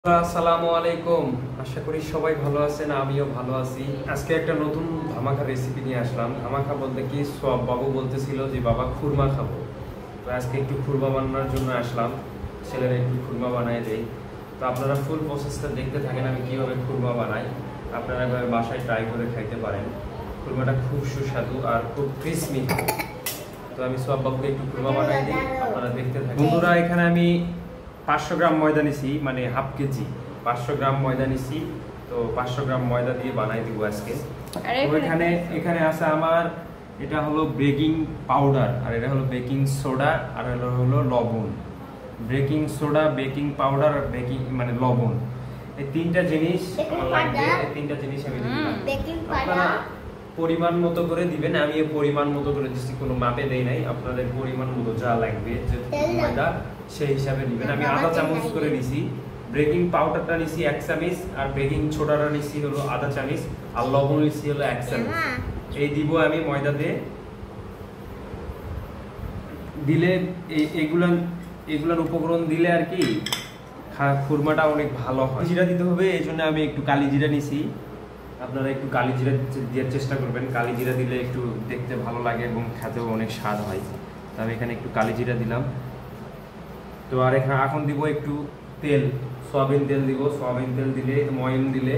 আসসালামু আলাইকুম। আশা করি সবাই ভালো আছেন, আমিও ভালো আছি। আজকে একটা নতুন ধামাকা রেসিপি নিয়ে আসলাম। ধামাকা বলতে কি, সব বাবু বলতেছিল যে বাবা খুরমা খাবো, তো আজকে একটু খুরমা বানানোর জন্য আসলাম। ছেলেরা একটু খুরমা বানায় দেই। তো আপনারা ফুল প্রসেসটা দেখতে থাকেন আমি কীভাবে খুরমা বানাই। আপনারা এভাবে বাসায় ট্রাই করে খাইতে পারেন। খুরমাটা খুব সুস্বাদু আর খুব ক্রিসমি। তো আমি সব বাবুকে একটু খুরমা বানাই দিই, আপনারা দেখতে থাকেন। বন্ধুরা, এখানে আমি 500 গ্রাম ময়দা নিছি, মানে হাফ কেজি 500 গ্রাম ময়দা নিছি। তো 500 গ্রাম ময়দা দিয়ে বানাই দিব আজকে। তো এখানে আছে আমার, এটা হলো বেকিং পাউডার, আর এটা হলো বেকিং সোডা, আর হলো লবণ। বেকিং সোডা, বেকিং পাউডার, আর বেকিং মানে লবণ, এই তিনটা জিনিস আমার লাগবে। এই তিনটা জিনিস আমি দিলাম। আপনারা পরিমাণ মতো করে দিবেন। আমি এই পরিমাণ মতো করে দিচ্ছি, কোনো মাপে দেই নাই। আপনাদের পরিমাণ মতো যা লাগবে, যে ময়দা সেই হিসাবে দিবেন। আমি আধা চামচ করে নিছি। বেকিং পাউডারটা নিছি 1 চামচ, আর বেকিং সোডাটা নিছি হলো আধা চামচ, আর লবণ নিছি হলো 1 চামচ। এই দিব আমি ময়দাতে দিলে, এগুলার উপকরণ দিলে আর কি খুরমাটা অনেক ভালো হয়। জিরা দিতে হবে, এই জন্য আমি একটু কালি জিরা নিছি। আপনারা একটু কালি জিরা দেওয়ার চেষ্টা করবেন। কালি জিরা দিলে একটু দেখতে ভালো লাগে এবং খেতেও অনেক স্বাদ হয়। তো আমি এখানে একটু কালি জিরা দিলাম। তো আর এখন দিব একটু তেল, সয়াবিন তেল দিব। সয়াবিন তেল দিলে, ময়ম দিলে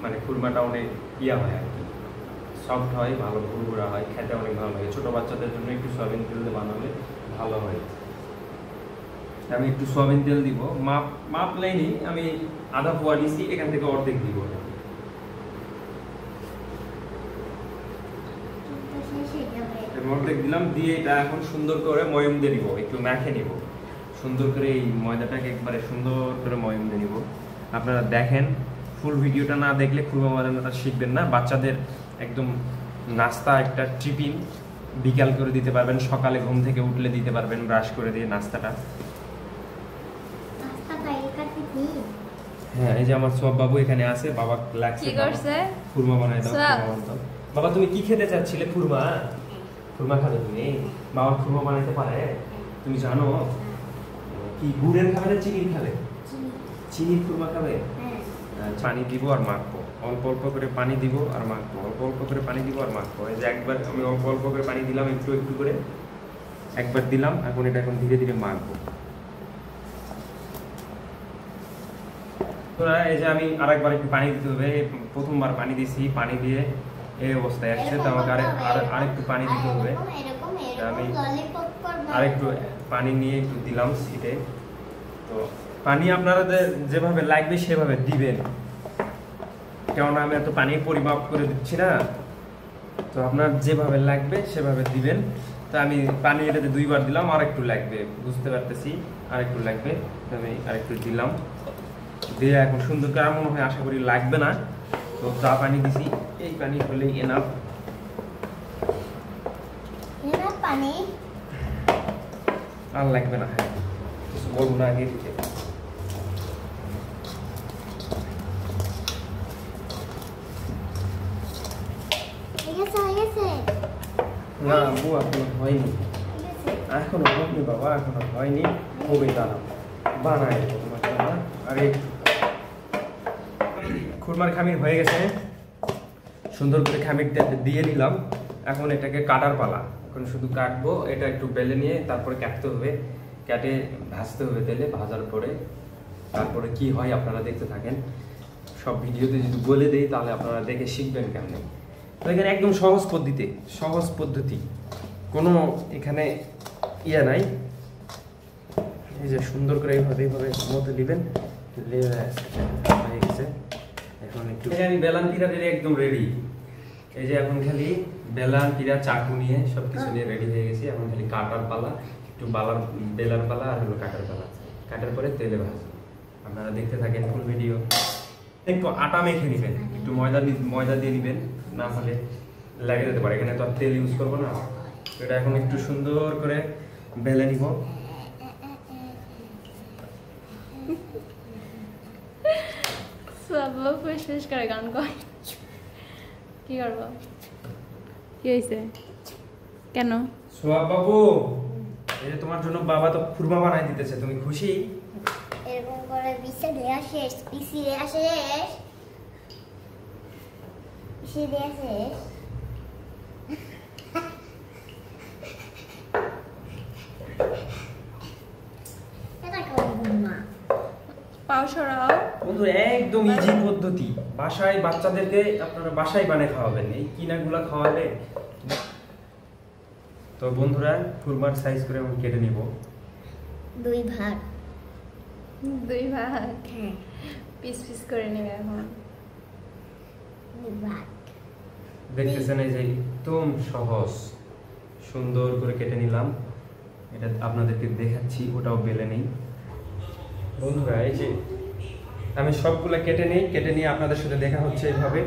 মানে খুরমাটা অনেক হয় আর কি, সফট হয়, ভালো ভুরভুরা হয়, খেতে অনেক ভালো লাগে। ছোটো বাচ্চাদের জন্য একটু সয়াবিন তেল দিয়ে বানালে ভালো হয়। আমি একটু সয়াবিন তেল দিব, মাপ লাইনি আমি আধা পোয়া নিছি, এখান থেকে অর্ধেক দিব। অর্ধেক দিলাম, দিয়ে এটা এখন সুন্দর করে ময়ম দিয়ে নিব, একটু মেখে নিব সুন্দর করে। এই ময়দাটাকে একবারে সুন্দর করে ময়ম দিয়ে নিব। আপনারা দেখেন, ফুল ভিডিওটা না দেখলে খুরমা বানানোটা শিখবেন না। বাচ্চাদের একদম নাস্তা, একটা টিফিন বিকাল করে দিতে পারবেন, সকালে ঘুম থেকে উঠলে দিতে পারবেন, ব্রাশ করে দিয়ে নাস্তাটা। হ্যাঁ, এই যে আমার সব বাবু এখানে আছে, বাবা লাগছে খুরমা বানাই দাও। বাবা তুমি কি খেতে চাচ্ছিলে? খুরমা খাবে তুমি? বাবা খুরমা বানাইতে পারে, তুমি জানো? কি গুড়ের খাবে না চিনির খাবে? চিনির খুরমা খাবে। পানি দিব আর মাখবো, অল্প অল্প করে পানি দিব আর মাখবো, অল্প অল্প করে পানি দিব আর মাখবো। এই যে একবার আমি অল্প অল্প করে পানি দিলাম, একটু একটু করে একবার দিলাম। এখন এটা ধীরে ধীরে মাখবো। এই যে আমি আরেকবার একটু পানি দিতে হবে। প্রথমবার পানি দিছি, পানি দিয়ে এই অবস্থায় আসছে, তো আমাকে আরেকটু পানি দিতে হবে। আমি আরেকটু পানি নিয়ে একটু দিলাম সিটে। তো পানি আপনাদের যেভাবে লাগবে সেভাবে দিবেন, কেননা আমি এত পানি পরিমাপ করে দিচ্ছি না। তো আপনার যেভাবে লাগবে সেভাবে দিবেন। তো আমি পানি এটাতে 2 বার দিলাম, আরেকটু লাগবে বুঝতে পারতেছি, আরেকটু লাগবে। তো আমি আরেকটু দিলাম, দিয়ে এখন সুন্দর করে, মনে হয় আশা করি লাগবে না। তো যা পানি দিছি এই পানি হলেই এনাফ। পানি আর লাগবে না। হ্যাঁ, কিছু বলবো না আগে দিতে। না বউ, এখনো হয়নি, এখনো হয়নি বাবা, এখনো হয়নি, হবে। দাঁড়াও, বানাই তোমাকে। আরে খুরমার খামির হয়ে গেছে, সুন্দর করে খামিরটা দিয়ে নিলাম। এখন এটাকে কাটার পালা। এখন শুধু কাটবো, এটা একটু বেলে নিয়ে তারপরে কাটতে হবে, কেটে ভাজতে হবে তেলে। ভাজার পরে তারপরে কি হয় আপনারা দেখতে থাকেন। সব ভিডিওতে যদি বলে দেই তাহলে আপনারা দেখে শিখবেন কেমন। তো এখানে একদম সহজ পদ্ধতি, কোনো এখানে ইয়ে নাই। এই যে সুন্দর করে এইভাবে মতো দিবেন, হয়ে গেছে। এখন একটু আমি বেলান পিঠা দিলে একদম রেডি। এই যে এখন খালি বেলান পিঠা, চাকু নিয়ে সবকিছু নিয়ে রেডি হয়ে গেছি। এখন খালি কাটার পালা, একটু বেলার পালা আর হলো কাটার পালা। কাটার পরে তেলে ভাজবো। আপনারা দেখতে থাকেন ফুল ভিডিও। একটু আটা মেখে নেবেন, একটু ময়দা দিয়ে নেবেন, না হলে লেগে যেতে পারে। এখানে তো আর তেল ইউজ করবো না। এটা এখন একটু সুন্দর করে বেলে নিব। গান কয় কি করবো? কি হয়েছে? কেন সোহাগ বাবু, এই যে তোমার জন্য বাবা তো খুরমা বানাই দিতেছে, তুমি খুশি? এরকম করে পিছে দেয়া শেষ পিছিয়ে শেষ পিছিয়ে দেয়া শেষ এটা করব না পাও সরাও। বন্ধু একদম ইজি পদ্ধতি, বাসায় বাচ্চাদেরকে আপনারা বাসায় বানিয়ে খাওয়াবেন, এই কিনাগুলা খাওয়ালে। তো বন্ধুরা খুরমার সাইজ করে আমি কেটে নিব 2 ভাগ। 2 ভাগ হ্যাঁ পিস পিস করে নেবে এখন। 2 ভাগ। দেখতেছেন এই যে একদম সহজ সুন্দর করে কেটে নিলাম, এটা আপনাদেরকে দেখাচ্ছি, ওটাও বেলে নেই। বন্ধুরা এই যে আমি সবগুলা কেটে নিই, কেটে নিয়ে আপনাদের সাথে দেখা হচ্ছে এইভাবে।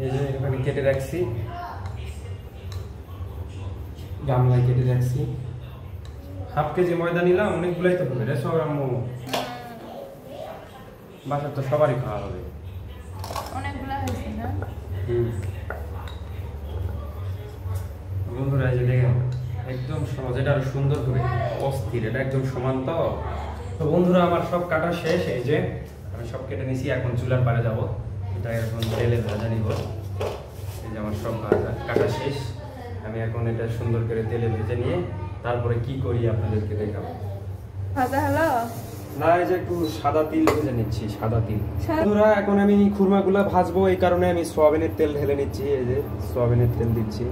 এই যে এভাবে কেটে রাখছি, গামলায় কেটে রাখছি। হাফ কেজি ময়দা নিলাম, অনেকগুলাই তো হবে রে সব আম্মু, বাসার তো সবারই খাওয়া হবে। অনেকগুলা হয়েছে না? বন্ধুরা এই যে দেখেন একদম সহজ, এটা আরো সুন্দর হবে, অস্থির, এটা একদম সমান। তো বন্ধুরা আমার সব কাটা শেষ, এই যে আমি সব কেটে নিছি, এখন চুলার পারে যাব, এটা এখন তেলে ভাজা নিব। এই যে আমার সব ভাজা কাটা শেষ, আমি এখন এটা সুন্দর করে তেলে ভেজে নিয়ে তারপরে কি করি আপনাদেরকে দেখাবো। ভাজা হলো? না এই যে একটু সাদা তিল ভেজে নিচ্ছি, সাদা তিল। বন্ধুরা এখন আমি খুরমাগুলা ভাজবো, এই কারণে আমি সোয়াবিনের তেল ঢেলে নিচ্ছি। এই যে সোয়াবিনের তেল দিচ্ছি,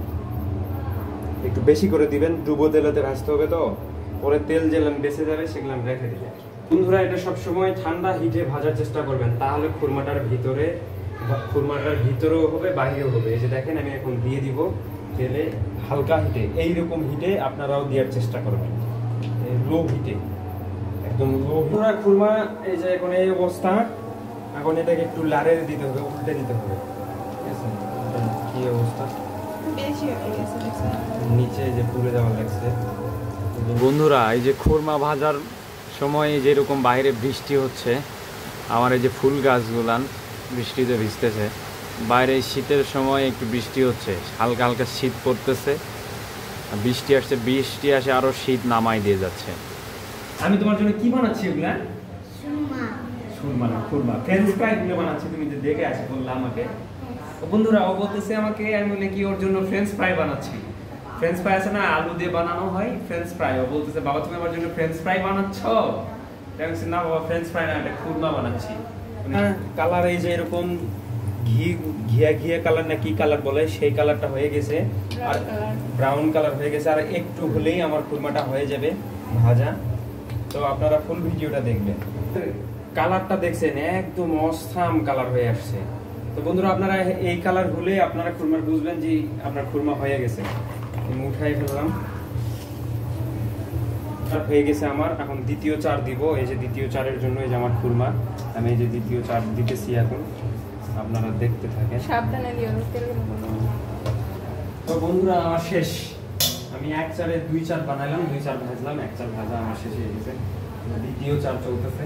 একটু বেশি করে দিবেন, ডুবো তেলেতে ভাজতে হবে, তো পরে তেল যেগুলো বেঁচে যাবে সেগুলো রেখে দিবেন। বন্ধুরা এটা সবসময় ঠান্ডা হিটে ভাজার চেষ্টা করবেন, তাহলে খুরমাটার ভিতরেও হবে বাইরেও হবে। এই যে দেখেন আমি এখন দিয়ে দিব তেলে হালকা হিটে, এইরকম হিটে আপনারাও দেওয়ার চেষ্টা করবেন, লো হিটে, একদম লো। খুরমা এই যে এখন এই অবস্থা, এখন এটাকে একটু লাড়ে দিতে হবে, উল্টে দিতে হবে, ঠিক আছে? কি অবস্থা, বেশি হয়ে গেছে নিচে যে পুড়ে যাওয়া লাগছে। বন্ধুরা এই যে খুরমা ভাজার সময় যেরকম বাইরে বৃষ্টি হচ্ছে, আমার এই যে ফুল গাছগুলান বৃষ্টিতে ভিজতেছে, বাইরে শীতের সময় একটু বৃষ্টি হচ্ছে, হালকা হালকা শীত পড়তেছে, বৃষ্টি আসছে, বৃষ্টি আসে আরো শীত নামাই দিয়ে যাচ্ছে। আমি তোমার জন্য কি বানাচ্ছি এগুলা? সুরমা সুরমা না খুরমা, ফ্রেঞ্চ ফ্রাই গুলো বানাচ্ছি, তুমি যে দেখে আসে বললা আমাকে। তো বন্ধুরা ও বলতেছে আমাকে, আমি বলে কি ওর জন্য ফ্রেঞ্চ ফ্রাই বানাচ্ছি। ফ্রেঞ্চ ফ্রাই আছে না আলু দিয়ে বানানো হয় ফ্রেঞ্চ ফ্রাই, ও বলতেছে বাবা তুমি আমার জন্য ফ্রেঞ্চ ফ্রাই বানাচ্ছো? আমি বলছি না বাবা ফ্রেঞ্চ ফ্রাই না, এটা খুরমা বানাচ্ছি। কালার এই যে এরকম ঘিয়া ঘিয়া কালার না কি কালার বলে, সেই কালারটা হয়ে গেছে, আর ব্রাউন কালার হয়ে গেছে, আর একটু হলেই আমার খুরমাটা হয়ে যাবে ভাজা। তো আপনারা ফুল ভিডিওটা দেখবেন। কালারটা দেখছেন একদম অসাম কালার হয়ে আসছে। তো বন্ধুরা আপনারা এই কালার হলে আপনারা খুরমার বুঝবেন যে আপনার খুরমা হয়ে গেছে। আমি উঠাই ফেললাম, হয়ে গেছে আমার। এখন দ্বিতীয় চার দিব, এই যে দ্বিতীয় চারের জন্য এই যে আমার খুরমা, আমি এই যে দ্বিতীয় চার দিতেছি এখন, আপনারা দেখতে থাকেন, সাবধানে দিও। তো বন্ধুরা আমার শেষ, আমি এক চারে 2 চার বানাইলাম, 2 চার ভাজলাম, 1 চার ভাজা আমার শেষ হয়ে গেছে, দ্বিতীয় চার চলতেছে।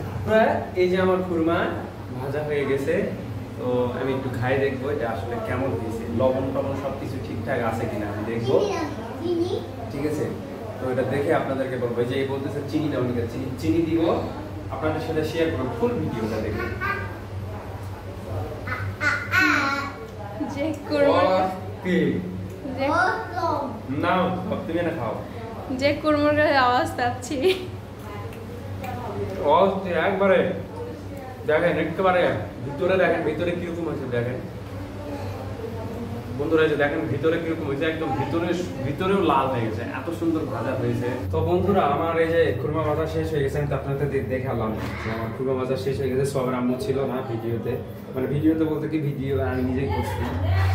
এই যে আমার খুরমা ভাজা হয়ে গেছে, তো আমি একটু খাই দেখবো এটা আসলে কেমন হয়েছে, লবণ টবণ সবকিছু ঠিকঠাক আছে কিনা আমি দেখবো, ঠিক আছে? তো এটা দেখে আপনাদেরকে বলবো। যে এই বলতেছে চিনি দাও, চিনি দিব, আপনাদের সাথে শেয়ার করবো, ফুল ভিডিওটা দেখবেন। যে কুরমা না তুমি না খাও, যে কুরমার আওয়াজ পাচ্ছি, একবারে দেখেন একেবারে ভিতরে, দেখেন ভিতরে কিরকম হয়েছে, দেখেন বন্ধুরা যে দেখেন ভিতরে কিরকম হয়েছে, একদম ভিতরেও লাল হয়ে গেছে, এত সুন্দর ভাজা হয়েছে। তো বন্ধুরা আমার এই যে খুরমা ভাজা শেষ হয়ে গেছে, আমি তো আপনাদের দেখালাম যে আমার খুরমা ভাজা শেষ হয়ে গেছে। সবার আম্মু ছিল না ভিডিওতে, মানে ভিডিওতে বলতে কি ভিডিও আমি নিজেই করছি।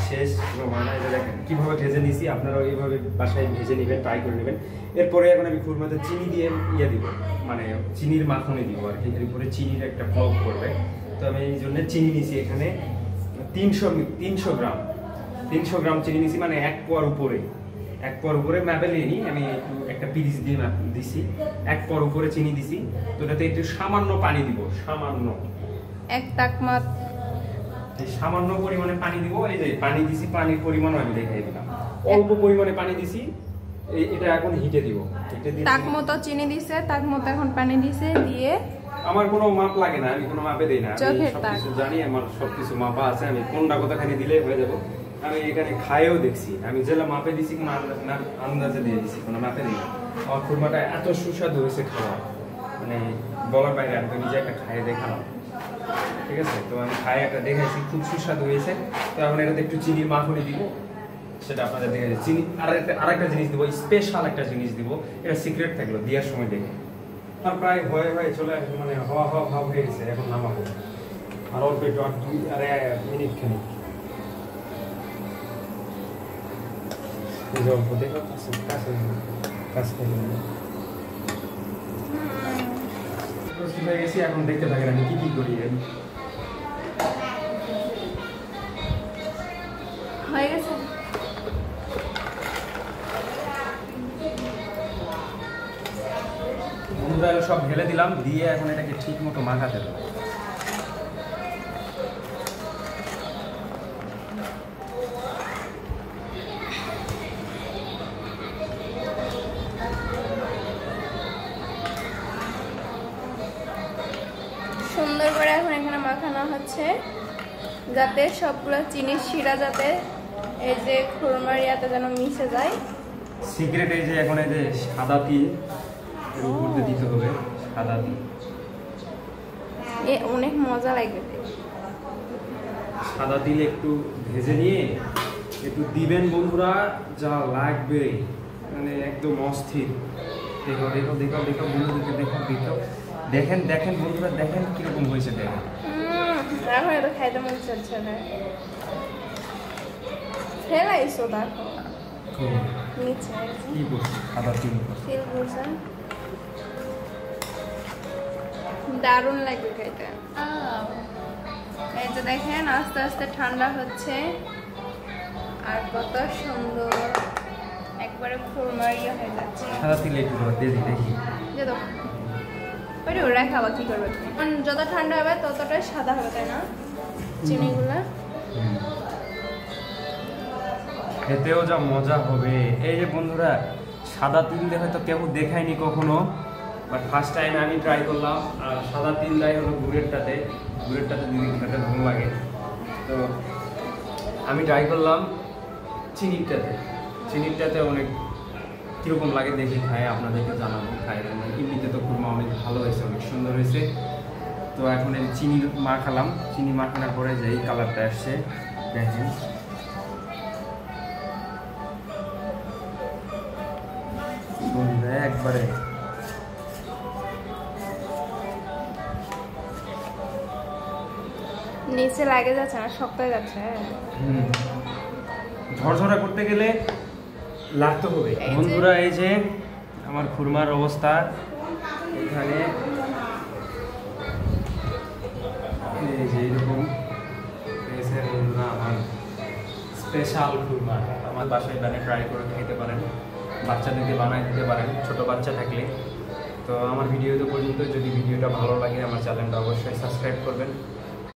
শেষ খুরমা, এটা দেখেন কিভাবে ভেজে নিয়েছি, আপনারাও এইভাবে বাসায় ভেজে নেবেন, ট্রাই করে নেবেন। এরপরে এখন আমি খুরমাতে চিনি দিয়ে দিব, মানে চিনির মাখনে দিব আর কি, এর উপরে চিনির একটা ফ্লপ করবে। তো আমি এই জন্য চিনি নিয়েছি এখানে 300 গ্রাম, 300 গ্রাম চিনি নিয়েছি, মানে 1 পোয়ার উপরে ম্যাপে নিয়ে আমি একটু একটা পিরিচ দিয়ে দিছি, 1 পোয়ার উপরে চিনি দিছি। তো এটাতে একটু সামান্য পানি দিব, সামান্য এক তাকমাত, এই সামান্য পরিমাণে পানি দিব। এই যে পানি দিছি, পানির পরিমাণ আমি দেখাই দিলাম, অল্প পরিমাণে পানি দিছি। এটা এখন হিটে দিব, হিটে দিয়ে তাক মতো চিনি দিছে, তাক মতো এখন পানি দিছে, দিয়ে আমার কোনো মাপ লাগে না, আমি কোনো মাপে দেই না, আমি চোখের দাগ। সবকিছু জানি, আমার সবকিছু মাপা আছে, আমি কোনটা কতখানি দিলে হয়ে যাবো। আমি এখানে খাইয়েও দেখছি, আমি যেটা মাপে দিছি কোনো আন্দাজে দিয়ে দিছি, কোনো মাপে দিই না। আমার খুরমাটা এত সুস্বাদু হয়েছে খাওয়া, মানে বলার বাইরে। আমি তো নিজে একটা খাইয়ে দেখালাম, ঠিক আছে? তো আমি খাইয়ে একটা দেখেছি, খুব সুস্বাদু হয়েছে। তো এখন এটাতে একটু চিনির মাখনি দিব, সেটা আপনাদের দেখে চিনি। আরেকটা জিনিস দিব, স্পেশাল একটা জিনিস দিব, এটা সিক্রেট থাকলো, দেওয়ার সময় দেখে। আর প্রায় হয়ে চলে আসবে, মানে হওয়া ভাব হয়ে গেছে। এখন নামাবো, আর অল্প একটু, আর 2 মিনিট খানি অল্প দেখো, কাছে হয়ে গেছি। এখন দেখতে থাকেন আমি কি করি। হয়ে গেছে। সব ঢেলে দিলাম, দিয়ে এখন এটাকে ঠিক মতো মাখাতে হবে। সুন্দর করে এখন এখানে মাখানো হচ্ছে, যাতে সবগুলো চিনির শিরা যাতে এই যে খুরমার ইয়াতে যেন মিশে যায়। সিক্রেট এই যে এখন এই যে সাদা তিল এর উপর দিয়ে দিতে হবে, সাদা তিল। এ অনেক মজা লাগবে। সাদা তিল একটু ভেজে নিয়ে একটু দিবেন বন্ধুরা, যা লাগবে, মানে একদম অস্থির। দেখো দেখো দেখো দেখো বন্ধুদেরকে দেখো দেখো, দেখেন বন্ধুরা, দেখেন কিরকম হয়েছে, দেখেন। এখন এটা খাইতে মন চাচ্ছে না, ফেলাইছো দেখো নিচে কি করছি, সাদা তিল ফিল করছেন, দারুণ লাগবে খাইতে। এই যে দেখেন আস্তে আস্তে ঠান্ডা হচ্ছে, আর কত সুন্দর একবারে খুরমারিয়া হয়ে যাচ্ছে। সাদা তিল একটু দিয়ে দিই, দেখি। যে তো ওইটা ওরা খাওয়া কি করবে, যত ঠান্ডা হবে ততটাই সাদা হবে, তাই না? চিনিগুলা খেতেও যা মজা হবে। এই যে বন্ধুরা, সাদা তিল দিয়ে হয়তো কেউ দেখায়নি কখনো, বাট ফার্স্ট টাইম আমি ট্রাই করলাম। আর সাদা তিল দেয় হলো গুড়েরটাতে দিদি খেতে ভালো লাগে। তো আমি ট্রাই করলাম চিনিরটাতে অনেক কীরকম লাগে দেখি, খায় আপনাদেরকে জানাবো। খায় এমনিতে তো খুরমা অনেক ভালো হয়েছে, অনেক সুন্দর হয়েছে। তো এখন এই চিনি মাখালাম, চিনি মাখানোর পরে যে এই কালারটা আসছে দেখেন। একবারে নিচে লাগে যাচ্ছে না, শক্ত হয়ে যাচ্ছে। ঝরঝরা করতে গেলে লাগতে হবে বন্ধুরা। এই যে আমার খুরমার অবস্থা, এখানে এই যে এরকম বন্ধুরা, আমার স্পেশাল খুরমা। আমার বাসায় ট্রাই করে খেতে পারেন, বাচ্চাদেরকে বানায় দিতে পারেন, ছোট বাচ্চা থাকলে। তো আমার ভিডিও তো পর্যন্ত, যদি ভিডিওটা ভালো লাগে আমার চ্যানেলটা অবশ্যই সাবস্ক্রাইব করবেন।